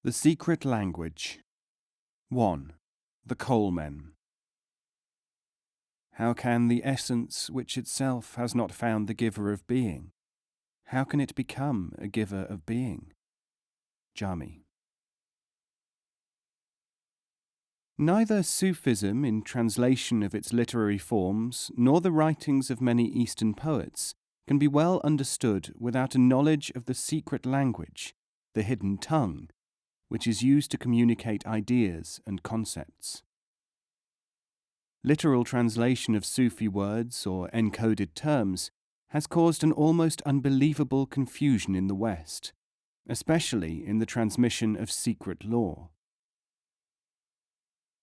The Secret Language. 1. The Coalmen. How can the essence which itself has not found the giver of being? How can it become a giver of being? Jami. Neither Sufism in translation of its literary forms nor the writings of many Eastern poets can be well understood without a knowledge of the secret language, the hidden tongue, which is used to communicate ideas and concepts. Literal translation of Sufi words or encoded terms has caused an almost unbelievable confusion in the West, especially in the transmission of secret law.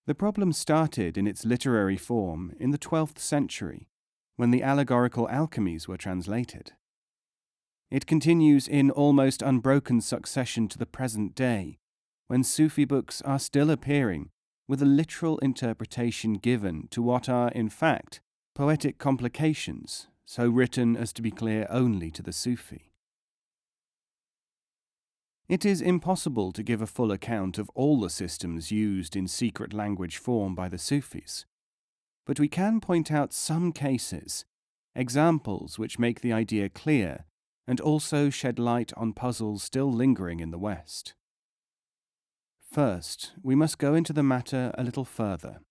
The problem started in its literary form in the 12th century, when the allegorical alchemies were translated. It continues in almost unbroken succession to the present day, when Sufi books are still appearing with a literal interpretation given to what are, in fact, poetic complications, so written as to be clear only to the Sufi. It is impossible to give a full account of all the systems used in secret language form by the Sufis, but we can point out some cases, examples which make the idea clear and also shed light on puzzles still lingering in the West. First, we must go into the matter a little further.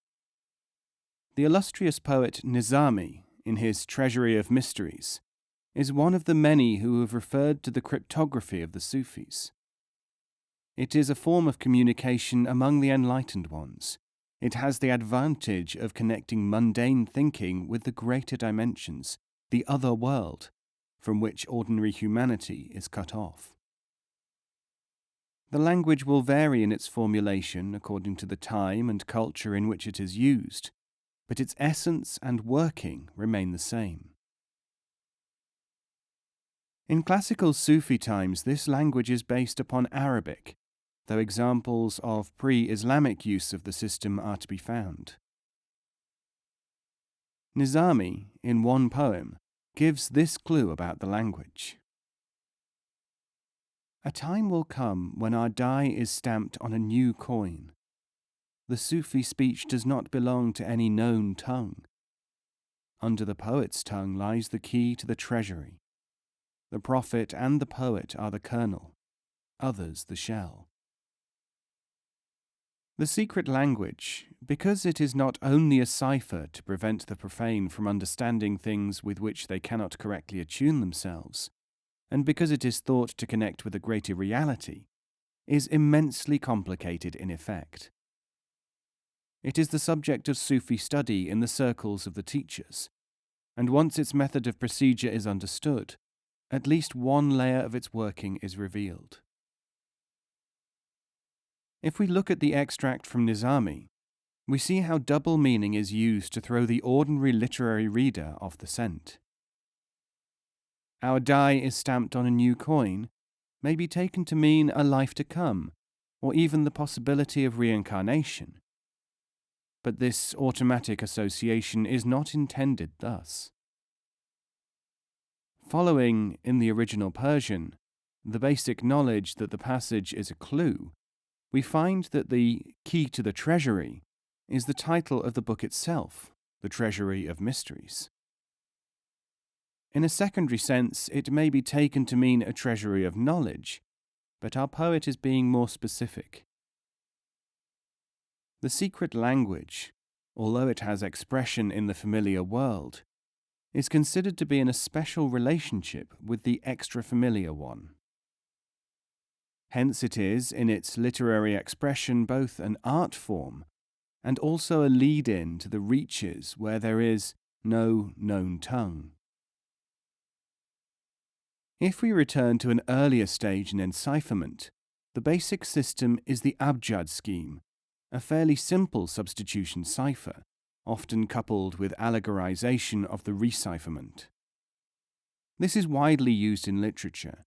The illustrious poet Nizami, in his Treasury of Mysteries, is one of the many who have referred to the cryptography of the Sufis. It is a form of communication among the enlightened ones. It has the advantage of connecting mundane thinking with the greater dimensions, the other world, from which ordinary humanity is cut off. The language will vary in its formulation according to the time and culture in which it is used, but its essence and working remain the same. In classical Sufi times, this language is based upon Arabic, though examples of pre-Islamic use of the system are to be found. Nizami, in one poem, gives this clue about the language. A time will come when our die is stamped on a new coin. The Sufi speech does not belong to any known tongue. Under the poet's tongue lies the key to the treasury. The prophet and the poet are the kernel, others the shell. The secret language, because it is not only a cipher to prevent the profane from understanding things with which they cannot correctly attune themselves, and because it is thought to connect with a greater reality, is immensely complicated in effect. It is the subject of Sufi study in the circles of the teachers, and once its method of procedure is understood, at least one layer of its working is revealed. If we look at the extract from Nizami, we see how double meaning is used to throw the ordinary literary reader off the scent. Our die is stamped on a new coin may be taken to mean a life to come, or even the possibility of reincarnation. But this automatic association is not intended thus. Following, in the original Persian, the basic knowledge that the passage is a clue, we find that the key to the treasury is the title of the book itself, the Treasury of Mysteries. In a secondary sense, it may be taken to mean a treasury of knowledge, but our poet is being more specific. The secret language, although it has expression in the familiar world, is considered to be in a special relationship with the extra-familiar one. Hence it is, in its literary expression, both an art form and also a lead-in to the reaches where there is no known tongue. If we return to an earlier stage in encipherment, the basic system is the Abjad scheme, a fairly simple substitution cipher, often coupled with allegorization of the recipherment. This is widely used in literature.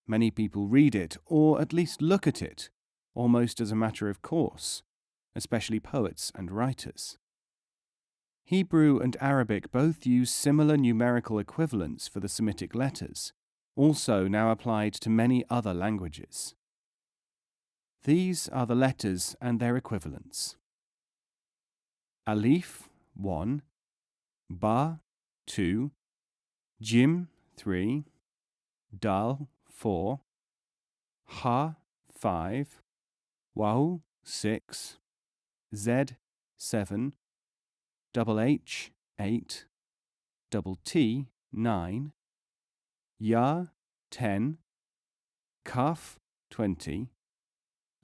Many people read it, or at least look at it, almost as a matter of course, especially poets and writers. Hebrew and Arabic both use similar numerical equivalents for the Semitic letters, also now applied to many other languages. These are the letters and their equivalents. Alif 1, Ba 2, Jim 3, Dal 4, Ha 5, Waw 6, Z 7, double H 8, double T 9, Ya 10, Kaf 20,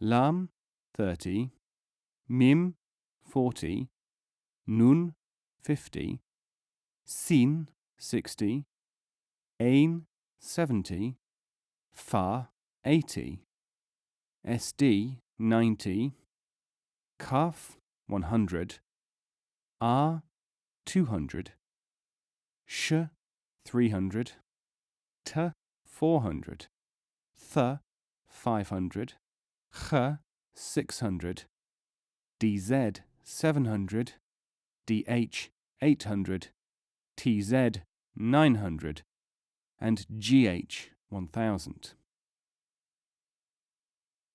Lam 30, Mim 40, Nun 50, Sin 60, Ain 70, Fa 80, SD 90, Kaf 100, A 200, Sh 300, T 400, Th 500, Kh 600, DZ 700, DH 800, TZ 900, and GH 1000.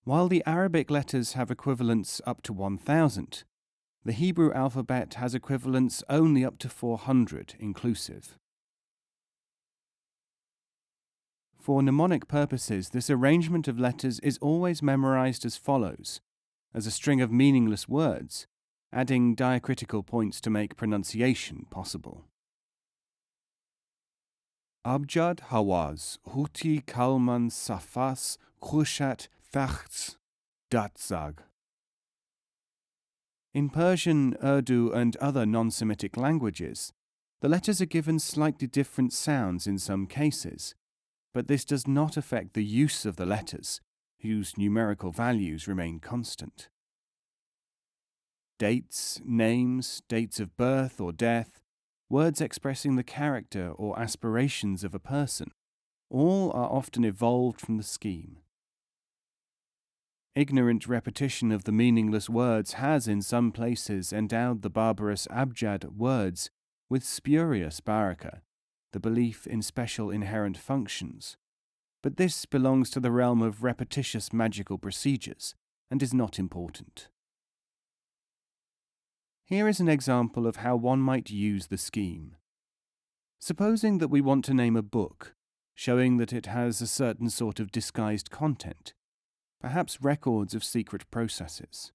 While the Arabic letters have equivalents up to 1000, the Hebrew alphabet has equivalents only up to 400 inclusive. For mnemonic purposes, this arrangement of letters is always memorized as follows, as a string of meaningless words, adding diacritical points to make pronunciation possible. Abjad Hawaz, Huti Coalmen Safas, Khushat Fachts, Datzag. In Persian, Urdu, and other non-Semitic languages, the letters are given slightly different sounds in some cases, but this does not affect the use of the letters, whose numerical values remain constant. Dates, names, dates of birth or death, words expressing the character or aspirations of a person, all are often evolved from the scheme. Ignorant repetition of the meaningless words has in some places endowed the barbarous Abjad words with spurious baraka, the belief in special inherent functions, but this belongs to the realm of repetitious magical procedures and is not important. Here is an example of how one might use the scheme. Supposing that we want to name a book, showing that it has a certain sort of disguised content, perhaps records of secret processes.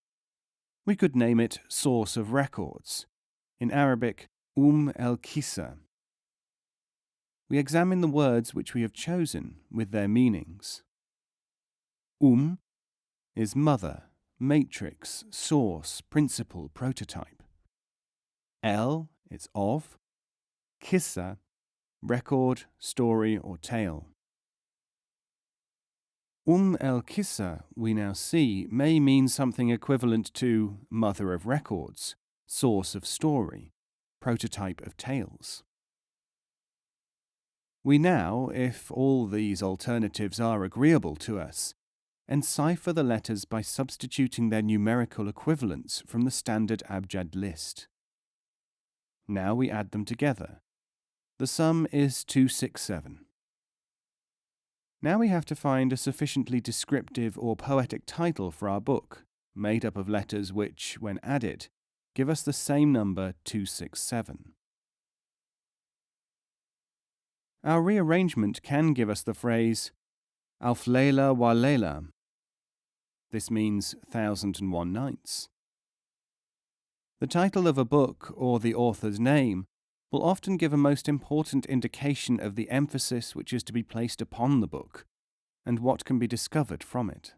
We could name it Source of Records, in Arabic, el-Kisa. We examine the words which we have chosen with their meanings. Is mother, matrix, source, principle, prototype. El is of, Kissa, record, story, or tale. El-Kissa, we now see, may mean something equivalent to mother of records, source of story, prototype of tales. We now, if all these alternatives are agreeable to us, encipher the letters by substituting their numerical equivalents from the standard Abjad list. Now we add them together. The sum is 267. Now we have to find a sufficiently descriptive or poetic title for our book, made up of letters which, when added, give us the same number 267. Our rearrangement can give us the phrase Auf Layla wa Layla. This means 1001 nights. The title of a book or the author's name will often give a most important indication of the emphasis which is to be placed upon the book and what can be discovered from it.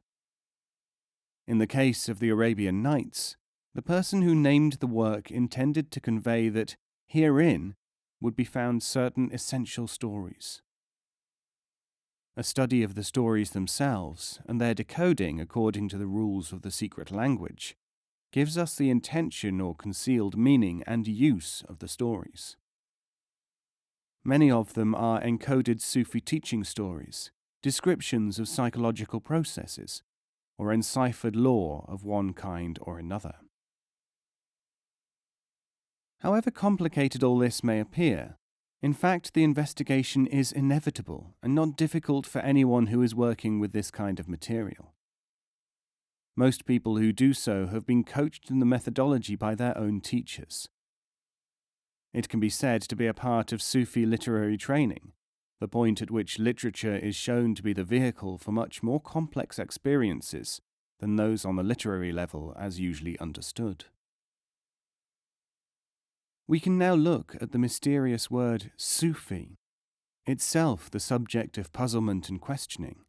In the case of the Arabian Nights, the person who named the work intended to convey that herein would be found certain essential stories. A study of the stories themselves and their decoding according to the rules of the secret language gives us the intention or concealed meaning and use of the stories. Many of them are encoded Sufi teaching stories, descriptions of psychological processes, or enciphered lore of one kind or another. However complicated all this may appear, in fact the investigation is inevitable and not difficult for anyone who is working with this kind of material. Most people who do so have been coached in the methodology by their own teachers. It can be said to be a part of Sufi literary training, the point at which literature is shown to be the vehicle for much more complex experiences than those on the literary level as usually understood. We can now look at the mysterious word Sufi, itself the subject of puzzlement and questioning.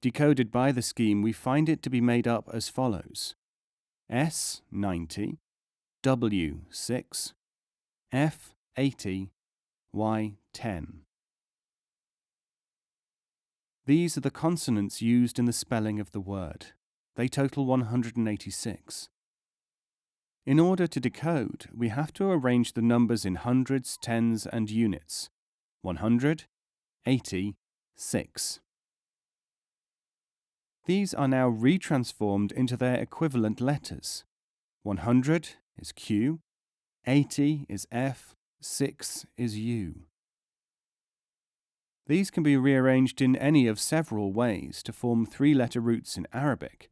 Decoded by the scheme, we find it to be made up as follows: S 90, W 6, F 80, Y 10. These are the consonants used in the spelling of the word. They total 186. In order to decode, we have to arrange the numbers in hundreds, tens, and units. 100, 80, 6. These are now retransformed into their equivalent letters. 100 is Q, 80 is F, 6 is U. These can be rearranged in any of several ways to form three-letter roots in Arabic,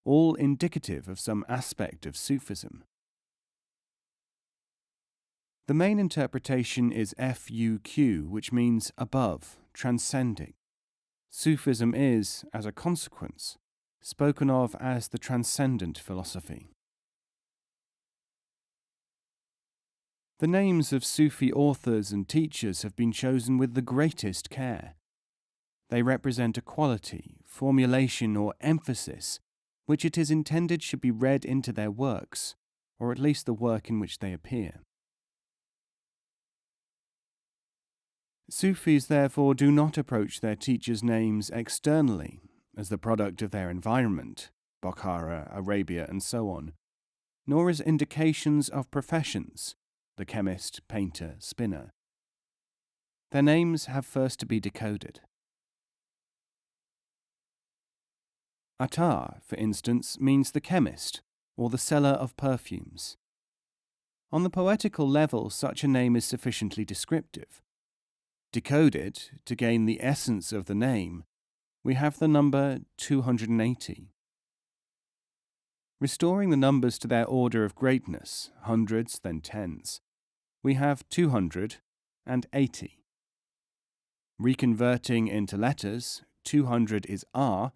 all indicative of some aspect of Sufism. The main interpretation is FUQ, which means above, transcending. Sufism is, as a consequence, spoken of as the transcendent philosophy. The names of Sufi authors and teachers have been chosen with the greatest care. They represent a quality, formulation, or emphasis which it is intended should be read into their works, or at least the work in which they appear. Sufis therefore do not approach their teachers' names externally, as the product of their environment, Bokhara, Arabia, and so on, nor as indications of professions, the chemist, painter, spinner. Their names have first to be decoded. Attar, for instance, means the chemist, or the seller of perfumes. On the poetical level, such a name is sufficiently descriptive. Decoded, to gain the essence of the name, we have the number 280. Restoring the numbers to their order of greatness, hundreds, then tens, we have 280. Reconverting into letters, 200 is R,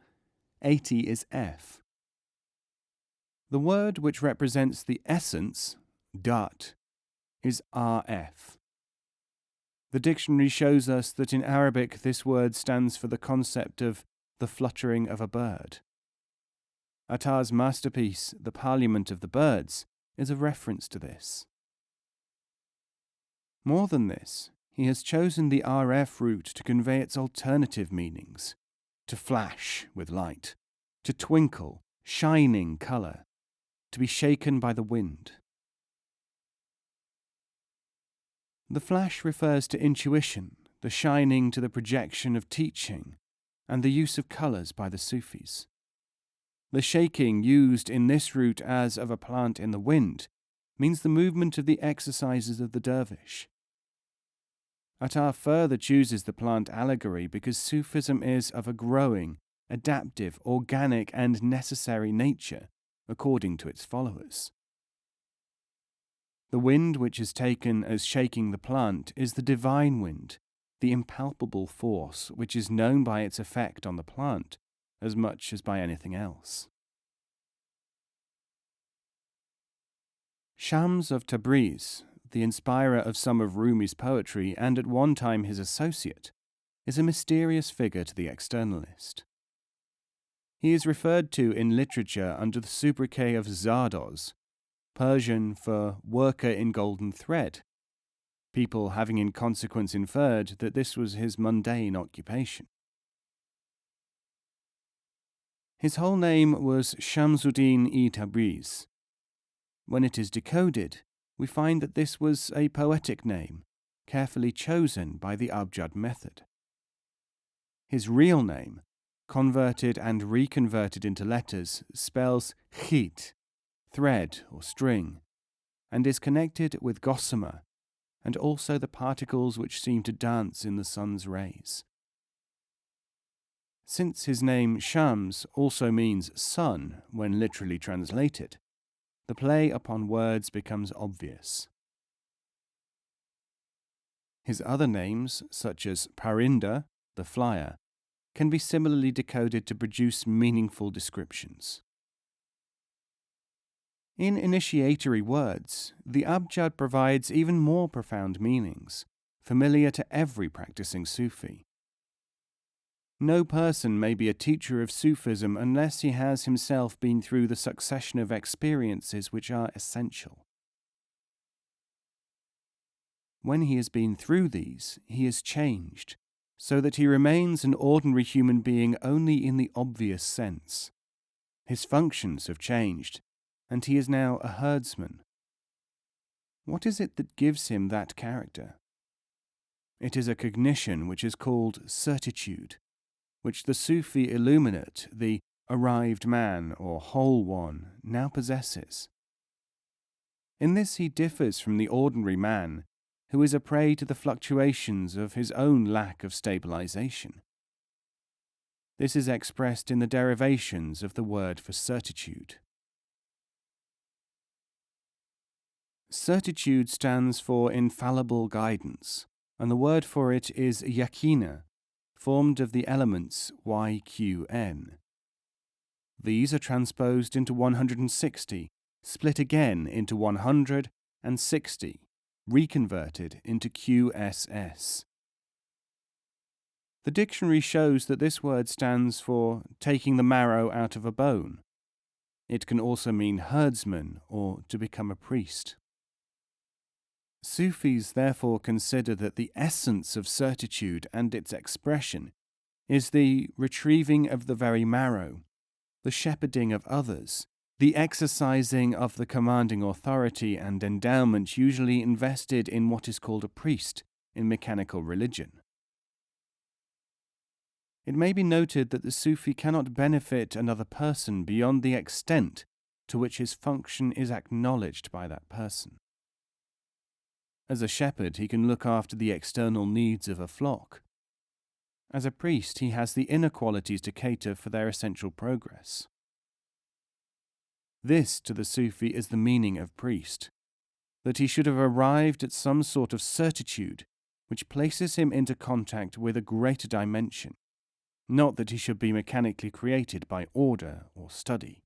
80 is F. The word which represents the essence, dat, is RF. The dictionary shows us that in Arabic this word stands for the concept of the fluttering of a bird. Attar's masterpiece, The Parliament of the Birds, is a reference to this. More than this, he has chosen the RF root to convey its alternative meanings: to flash with light, to twinkle, shining colour, to be shaken by the wind. The flash refers to intuition, the shining to the projection of teaching, and the use of colours by the Sufis. The shaking used in this root as of a plant in the wind means the movement of the exercises of the dervish. Attar further chooses the plant allegory because Sufism is of a growing, adaptive, organic, and necessary nature, according to its followers. The wind which is taken as shaking the plant is the divine wind, the impalpable force which is known by its effect on the plant as much as by anything else. Shams of Tabriz, the inspirer of some of Rumi's poetry and at one time his associate, is a mysterious figure to the externalist. He is referred to in literature under the sobriquet of Zardoz, Persian for worker in golden thread, people having in consequence inferred that this was his mundane occupation. His whole name was Shamsuddin-i Tabriz. When it is decoded, we find that this was a poetic name, carefully chosen by the Abjad method. His real name, converted and reconverted into letters, spells khit, thread or string, and is connected with gossamer, and also the particles which seem to dance in the sun's rays. Since his name Shams also means sun when literally translated, the play upon words becomes obvious. His other names, such as Parinda, the flyer, can be similarly decoded to produce meaningful descriptions. In initiatory words, the Abjad provides even more profound meanings, familiar to every practicing Sufi. No person may be a teacher of Sufism unless he has himself been through the succession of experiences which are essential. When he has been through these, he is changed, so that he remains an ordinary human being only in the obvious sense. His functions have changed, and he is now a herdsman. What is it that gives him that character? It is a cognition which is called certitude, which the Sufi illuminate, the arrived man or whole one, now possesses. In this he differs from the ordinary man, who is a prey to the fluctuations of his own lack of stabilization. This is expressed in the derivations of the word for certitude. Certitude stands for infallible guidance, and the word for it is yakina, formed of the elements YQN. These are transposed into 160, split again into 100 and 60, reconverted into QSS. The dictionary shows that this word stands for taking the marrow out of a bone. It can also mean herdsman or to become a priest. Sufis therefore consider that the essence of certitude and its expression is the retrieving of the very marrow, the shepherding of others, the exercising of the commanding authority and endowment usually invested in what is called a priest in mechanical religion. It may be noted that the Sufi cannot benefit another person beyond the extent to which his function is acknowledged by that person. As a shepherd, he can look after the external needs of a flock. As a priest, he has the inner qualities to cater for their essential progress. This, to the Sufi, is the meaning of priest, that he should have arrived at some sort of certitude which places him into contact with a greater dimension, not that he should be mechanically created by order or study.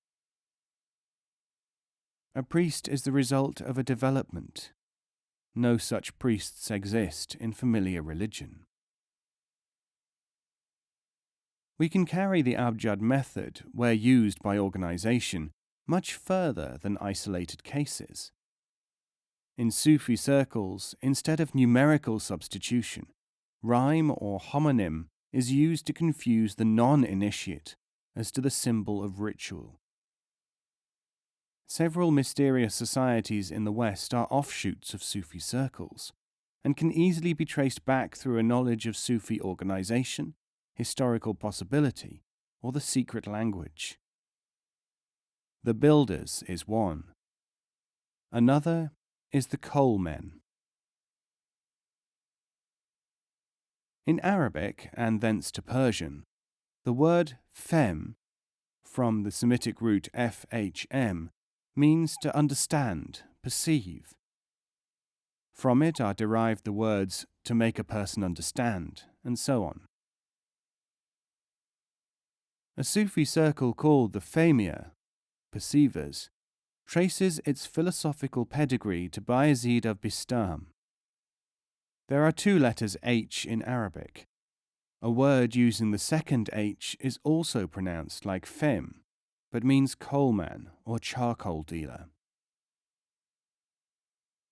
A priest is the result of a development. No such priests exist in familiar religion. We can carry the Abjad method, where used by organization, much further than isolated cases. In Sufi circles, instead of numerical substitution, rhyme or homonym is used to confuse the non-initiate as to the symbol of ritual. Several mysterious societies in the West are offshoots of Sufi circles, and can easily be traced back through a knowledge of Sufi organization, historical possibility, or the secret language. The Builders is one. Another is the Coalmen. In Arabic, and thence to Persian, the word fem, from the Semitic root fhm, means to understand, perceive. From it are derived the words to make a person understand, and so on. A Sufi circle called the Famia, perceivers, traces its philosophical pedigree to Bayezid of Bistam. There are two letters H in Arabic. A word using the second H is also pronounced like fem, but means coalman or charcoal dealer.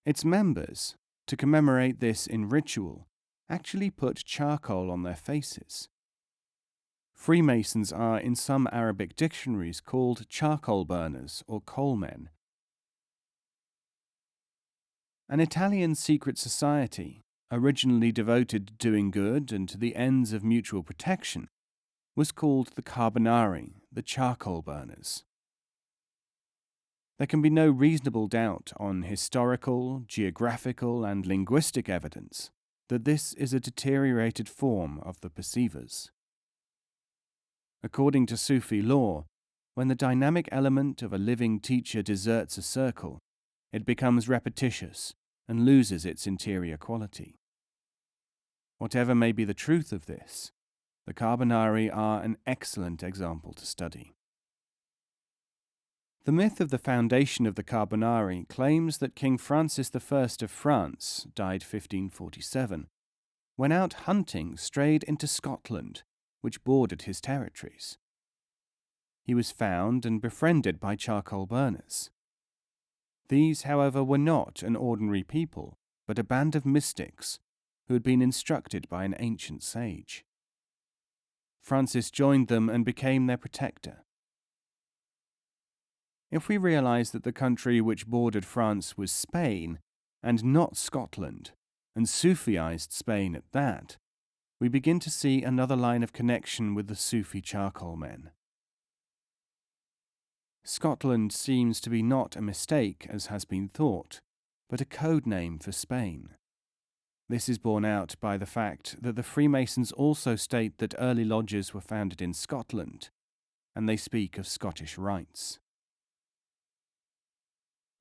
Its members, to commemorate this in ritual, actually put charcoal on their faces. Freemasons are in some Arabic dictionaries called charcoal burners or coalmen. An Italian secret society, originally devoted to doing good and to the ends of mutual protection, was called the Carbonari, the charcoal burners. There can be no reasonable doubt on historical, geographical, and linguistic evidence that this is a deteriorated form of the perceivers. According to Sufi law, when the dynamic element of a living teacher deserts a circle, it becomes repetitious and loses its interior quality. Whatever may be the truth of this, the Carbonari are an excellent example to study. The myth of the foundation of the Carbonari claims that King Francis I of France, died 1547, when out hunting strayed into Scotland, which bordered his territories. He was found and befriended by charcoal burners. These, however, were not an ordinary people, but a band of mystics who had been instructed by an ancient sage. Francis joined them and became their protector. If we realize that the country which bordered France was Spain, and not Scotland, and Sufiized Spain at that, we begin to see another line of connection with the Sufi charcoal men. Scotland seems to be not a mistake, as has been thought, but a code name for Spain. This is borne out by the fact that the Freemasons also state that early lodges were founded in Scotland, and they speak of Scottish rites.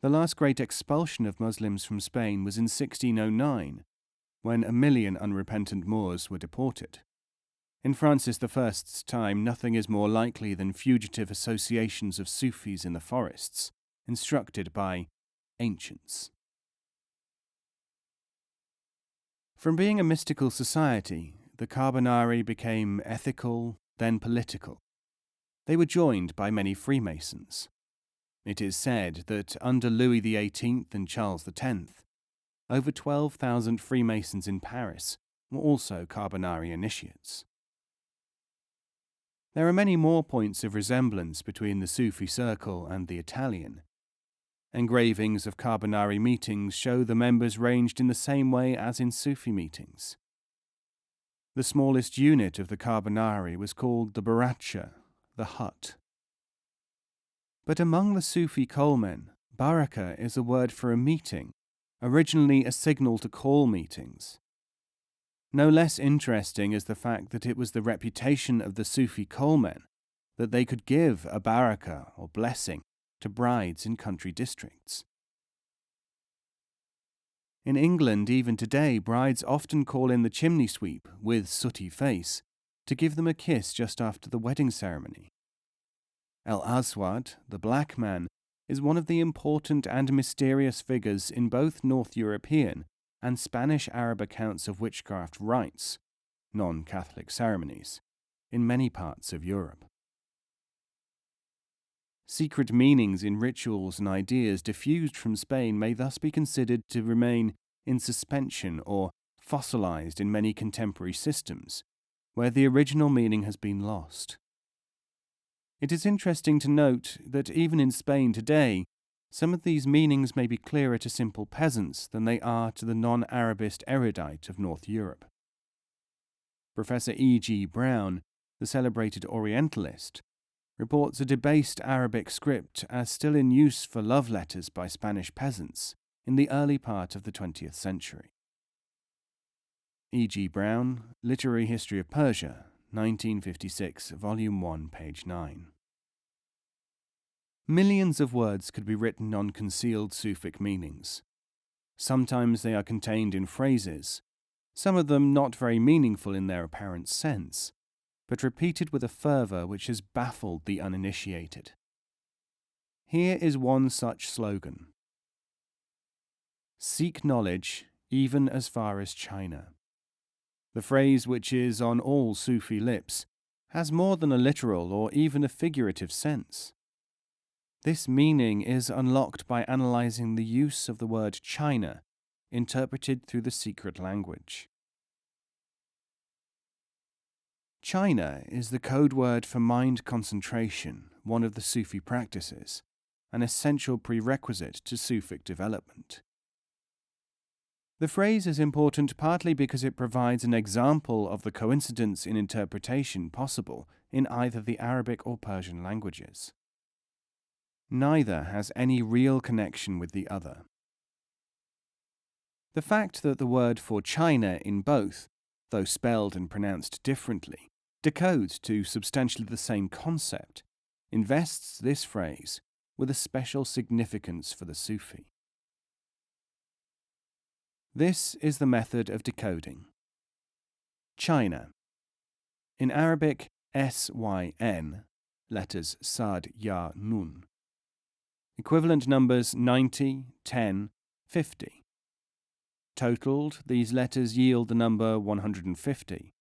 The last great expulsion of Muslims from Spain was in 1609, when 1 million unrepentant Moors were deported. In Francis I's time, nothing is more likely than fugitive associations of Sufis in the forests, instructed by ancients. From being a mystical society, the Carbonari became ethical, then political. They were joined by many Freemasons. It is said that under Louis XVIII and Charles X, over 12,000 Freemasons in Paris were also Carbonari initiates. There are many more points of resemblance between the Sufi circle and the Italian. Engravings of Carbonari meetings show the members ranged in the same way as in Sufi meetings. The smallest unit of the Carbonari was called the Baracca, the hut. But among the Sufi Coalmen, baraka is a word for a meeting, originally a signal to call meetings. No less interesting is the fact that it was the reputation of the Sufi Coalmen that they could give a baraka or blessing to brides in country districts. In England, even today, brides often call in the chimney sweep with sooty face to give them a kiss just after the wedding ceremony. El Aswad, the black man, is one of the important and mysterious figures in both North European and Spanish Arab accounts of witchcraft rites, non-Catholic ceremonies, in many parts of Europe. Secret meanings in rituals and ideas diffused from Spain may thus be considered to remain in suspension or fossilized in many contemporary systems, where the original meaning has been lost. It is interesting to note that even in Spain today, some of these meanings may be clearer to simple peasants than they are to the non-Arabist erudite of North Europe. Professor E.G. Brown, the celebrated Orientalist, reports a debased Arabic script as still in use for love letters by Spanish peasants in the early part of the 20th century. E.G. Brown, Literary History of Persia, 1956, Volume 1, page 9. Millions of words could be written on concealed Sufic meanings. Sometimes they are contained in phrases, some of them not very meaningful in their apparent sense, but repeated with a fervour which has baffled the uninitiated. Here is one such slogan: "Seek knowledge even as far as China." The phrase, which is on all Sufi lips, has more than a literal or even a figurative sense. This meaning is unlocked by analysing the use of the word China, interpreted through the secret language. China is the code word for mind concentration, one of the Sufi practices, an essential prerequisite to Sufic development. The phrase is important partly because it provides an example of the coincidence in interpretation possible in either the Arabic or Persian languages. Neither has any real connection with the other. The fact that the word for China in both, though spelled and pronounced differently, Decode to substantially the same concept invests this phrase with a special significance for the Sufi. This is the method of decoding. China. In Arabic, SYN, letters Sad, Ya, Nun. Equivalent numbers 90, 10, 50. Totaled, these letters yield the number 150.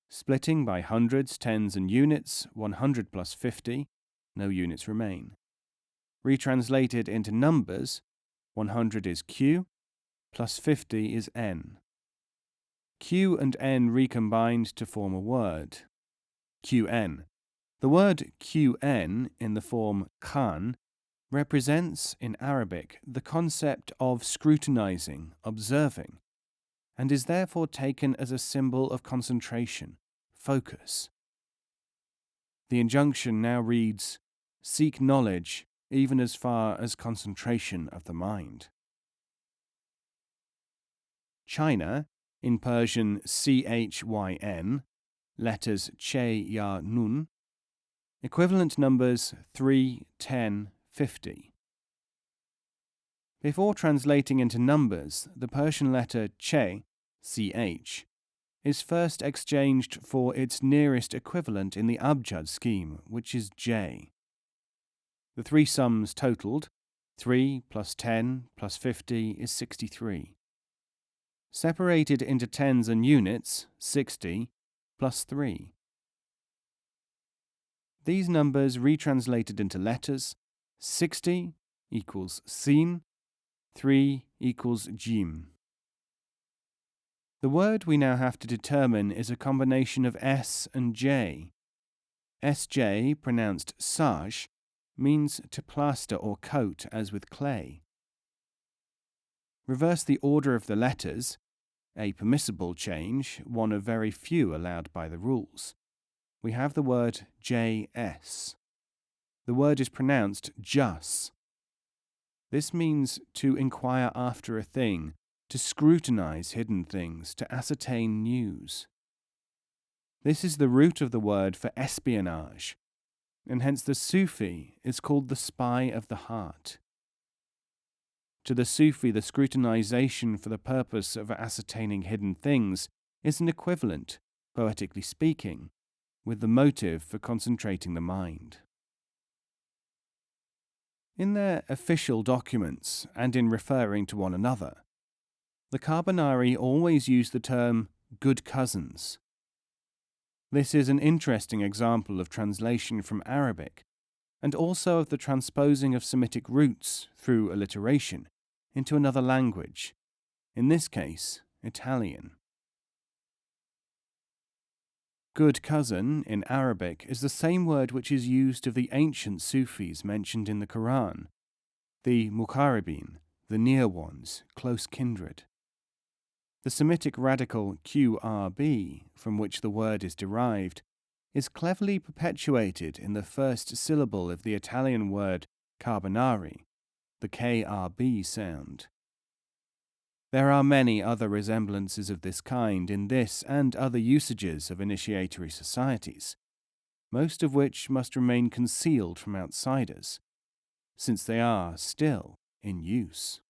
Splitting by hundreds, tens, and units, 100 plus 50, no units remain. Retranslated into numbers, 100 is Q, plus 50 is N. Q and N recombined to form a word, QN. The word QN in the form Khan represents, in Arabic, the concept of scrutinizing, observing, and is therefore taken as a symbol of concentration, focus. The injunction now reads, "Seek knowledge even as far as concentration of the mind." China, in Persian CHYN, letters Che, Ya, Nun, equivalent numbers 3, 10, 50. Before translating into numbers, the Persian letter Che, CH, is first exchanged for its nearest equivalent in the Abjad scheme, which is J. The three sums totaled, 3 plus 10 plus 50 is 63. Separated into tens and units, 60 plus 3. These numbers retranslated into letters, 60 equals Sin, 3 equals Jim. The word we now have to determine is a combination of S and J. SJ, pronounced saj, means to plaster or coat as with clay. Reverse the order of the letters, a permissible change, one of very few allowed by the rules. We have the word JS. The word is pronounced jus. This means to inquire after a thing, to scrutinize hidden things, to ascertain news. This is the root of the word for espionage, and hence the Sufi is called the spy of the heart. To the Sufi, the scrutinization for the purpose of ascertaining hidden things is an equivalent, poetically speaking, with the motive for concentrating the mind. In their official documents, and in referring to one another, the Carbonari always use the term good cousins. This is an interesting example of translation from Arabic, and also of the transposing of Semitic roots through alliteration into another language, in this case, Italian. Good cousin in Arabic is the same word which is used of the ancient Sufis mentioned in the Quran, the Muqarribin, the near ones, close kindred. The Semitic radical QRB, from which the word is derived, is cleverly perpetuated in the first syllable of the Italian word carbonari, the KRB sound. There are many other resemblances of this kind in this and other usages of initiatory societies, most of which must remain concealed from outsiders, since they are still in use.